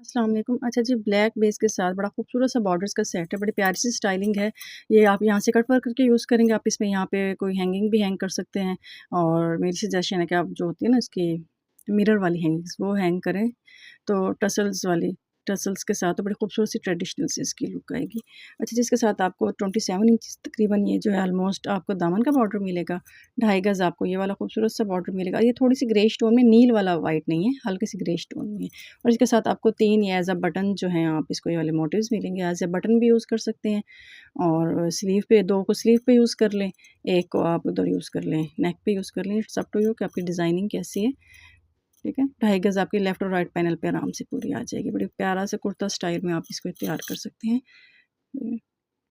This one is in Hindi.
अस्सलाम वालेकुम। अच्छा जी, ब्लैक बेस के साथ बड़ा खूबसूरत सा बॉर्डर्स का सेट है, बड़ी प्यारी सी स्टाइलिंग है। ये आप यहाँ से कट वर्क करके यूज़ करेंगे, आप इसमें यहाँ पे कोई हैंगिंग भी हैंग कर सकते हैं और मेरी सजेशन है कि आप जो होती है ना इसकी मिरर वाली हैंगिंग्स वो हैंग करें, तो टसल्स के साथ तो बड़ी खूबसूरत सी ट्रेडिशनल सी इसकी लुक आएगी। अच्छा जिसके साथ आपको 27 इंचेस तकरीबन ये जो है ऑलमोस्ट आपको दामन का बॉर्डर मिलेगा, 2.5 गज़ आपको ये वाला खूबसूरत सा बॉर्डर मिलेगा। ये थोड़ी-सी ग्रे स्टोन में, नील वाला वाइट नहीं है, हल्की सी ग्रे स्टोन में है और इसके साथ आपको 3 ये एज़ अ बटन जो हैं आप इसको ये वाले मोटिव्स मिलेंगे, एज़ अ बटन भी यूज़ कर सकते हैं और स्लीव पे 2 को स्लीव पे यूज़ कर लें, 1 को आप उधर यूज़ कर लें, नेक पे यूज़ कर लें। इट्स अप टू यू कि आपकी डिज़ाइनिंग कैसी है। ठीक है, 2.5 गज़ आपकी लेफ्ट और राइट पैनल पे आराम से पूरी आ जाएगी। बड़ी प्यारा सा कुर्ता स्टाइल में आप इसको तैयार कर सकते हैं।